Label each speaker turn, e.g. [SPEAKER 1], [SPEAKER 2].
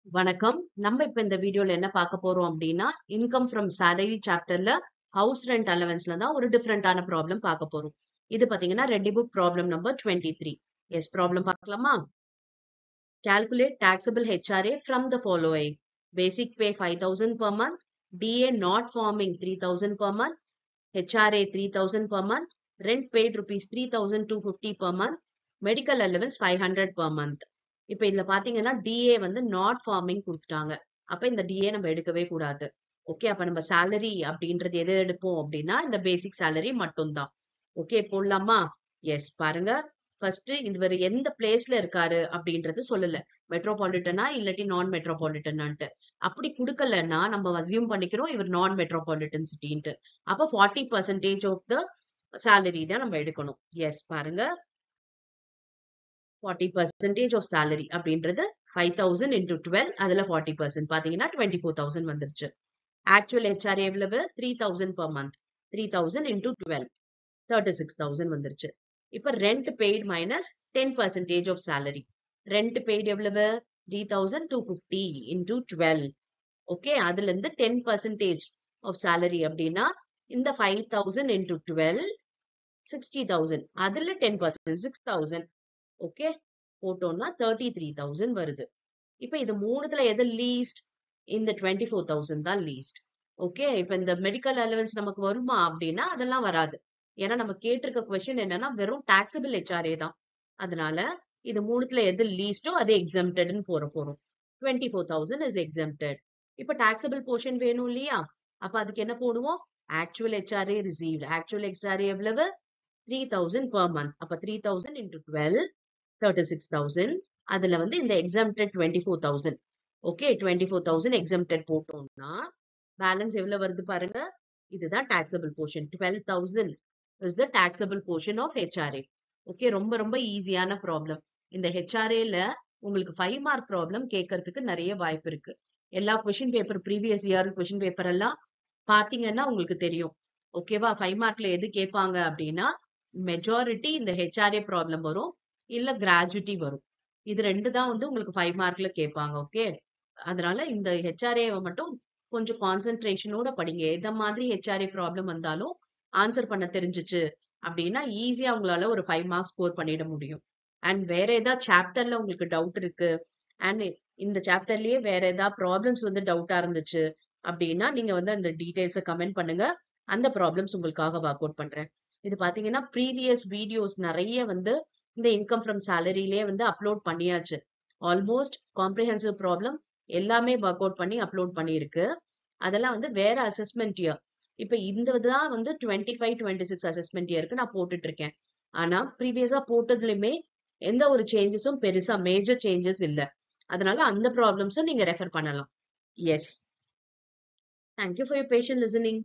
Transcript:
[SPEAKER 1] வணக்கம். நம்ம இப்ப இந்த வீடியோல என்ன பார்க்க போறோம் அப்படின்னா, இன்கம் ஃப்ரம் சேலரி சாப்டர்ல ஹவுஸ் ரெண்ட் அலவன்ஸ்ல தான் ஒரு டிஃபரெண்டான ப்ராப்ளம் பார்க்க போறோம். இது பாத்தீங்கன்னா Reddy book problem number 23. Yes problem பார்க்கலாமா? Calculate taxable HRA from the following. Basic pay 5,000 per month, DA not forming 3,000 per month, HRA 3,000 per month, rent paid rupees 3,250 per month, medical allowance 500 per month. இப்ப இதுல பாத்தீங்கன்னா DA வந்து not farming கொடுத்துட்டாங்க. அப்ப இந்த DA நம்ம எடுக்கவே கூடாது. ஓகே, அப்ப நம்ம salary அப்படின்றது எது எடுப்போம் அப்படின்னா இந்த பேசிக் salary மட்டும்தான். ஓகே போடலாமா? எஸ் பாருங்க. ஃபர்ஸ்ட் இவர் எந்த பிளேஸ்ல இருக்காரு அப்படின்றது சொல்லல. மெட்ரோபாலிட்டனா இல்லாட்டி நான் மெட்ரோபாலிட்டனான்ட்டு. அப்படி குடுக்கலன்னா நம்ம அசியூம் பண்ணிக்கிறோம் இவர் நான் மெட்ரோபாலிட்டன் சிட்டின்ட்டு. அப்ப 40% ஆஃப் த salary தான் நம்ம எடுக்கணும். எஸ் பாருங்க. 40% ஆஃப் salary அப்படின்றது 5,000 into 12 அதுல 40% பாத்தீங்கன்னா 24,000 வந்துருச்சு. ஆக்சுவல் HRA எவ்வளவு 3,000 per month. 3,000 into 12 36,000 வந்துருச்சு. இப்ப rent paid minus 10% of salary. Rent paid எவ்வளவு 3,250 into 12. ஓகே, அதுல இருந்து 10% ஆஃப் salary அப்படின்னா இந்த 5,000 into 12 60,000. அதுல 10% 6,000. ஓகே போட்டோம்னா 33,000 வருது. இப்ப இது மூணுத்துல எது லீஸ்ட்? இந்த 24,000 தான் லீஸ்ட். ஓகே, இப்ப இந்த மெடிக்கல் அலவன்ஸ் நமக்கு வருமா அப்படின்னா அதெல்லாம் வராது. ஏன்னா நம்ம கேட்டிருக்க கொஸ்டின் என்னன்னா வெறும் டாக்ஸபிள் HRA தான். அதனால இது மூணுத்துல எது லீஸ்டோ அது எக்ஸம்டட்னு போறோம். 24,000 இஸ் எக்ஸம்டட். இப்ப டாக்ஸபிள் போர்ஷன் வேணும் இல்லையா? அப்ப அதுக்கு என்ன போடுவோம்? Actual HRA received. Actual HRA எவ்வளவு 3,000 per month. அப்ப 3,000 into 12 36,000. அதுல வந்து இந்த exempted 24,000. ஓகே, 24,000 exempted போட்டோம்னா பேலன்ஸ் எவ்வளவு வருது பாருங்க. இதுதான் taxable portion. 12,000 is the taxable portion of HRA. Okay, ரொம்ப ரொம்ப ஈஸியான ப்ராப்ளம். இந்த HRAல உங்களுக்கு 5 மார்க் ப்ராப்ளம் கேட்கறதுக்கு நிறைய வாய்ப்பு இருக்கு. எல்லா question paper previous year question paper எல்லாம் பாத்தீங்கன்னா உங்களுக்கு தெரியும். ஓகேவா? 5 மார்க்ல எது கேட்பாங்க அப்படின்னா மெஜாரிட்டி இந்த HRA ப்ராப்ளம் வரும், இல்ல கிராஜுவிட்டி வரும். இது ரெண்டு தான் வந்து உங்களுக்கு 5 மார்க்ல கேட்பாங்க. ஓகே, அதனால இந்த HRA மட்டும் கொஞ்சம் கான்சென்ட்ரேஷனோட படிங்க. எந்த மாதிரி HRA ப்ராப்ளம் வந்தாலும் ஆன்சர் பண்ண தெரிஞ்சுச்சு அப்படின்னா ஈஸியா உங்களால ஒரு 5 மார்க்ஸ் ஸ்கோர் பண்ணிட முடியும். அண்ட் வேற ஏதாவது சாப்டர்ல உங்களுக்கு டவுட் இருக்கு அண்ட் இந்த சாப்டர்லயே வேற ஏதாவது ப்ராப்ளம்ஸ் வந்து டவுட்டா இருந்துச்சு அப்படின்னா நீங்க வந்து அந்த டீடைல்ஸை கமெண்ட் பண்ணுங்க. அந்த ப்ராப்ளம்ஸ் உங்களுக்காக ஒர்க் அவுட் பண்றேன். இது பாத்தீங்கன்னா ப்ரீவியஸ் வீடியோஸ் நிறைய வந்து இந்த இன்கம் ஃப்ரம் சேலரியிலே வந்து அப்லோட் பண்ணியாச்சு. ஆல்மோஸ்ட் காம்ப்ரிஹென்சிவ் ப்ராப்ளம் எல்லாமே ஒர்க் அவுட் பண்ணி அப்லோட் பண்ணியிருக்கு. அதெல்லாம் வந்து வேற அசஸ்மெண்ட் இயர். இப்ப இந்த தான் வந்து 25-26 அசஸ்மெண்ட் இயருக்கு நான் போட்டுட்டு இருக்கேன். ஆனா ப்ரீவியஸா போட்டதுலயுமே எந்த ஒரு சேஞ்சஸும் பெருசா மேஜர் சேஞ்சஸ் இல்ல. அதனால அந்த ப்ராப்ளம்ஸும் நீங்க ரெஃபர் பண்ணலாம். Yes, thank you for your patient listening.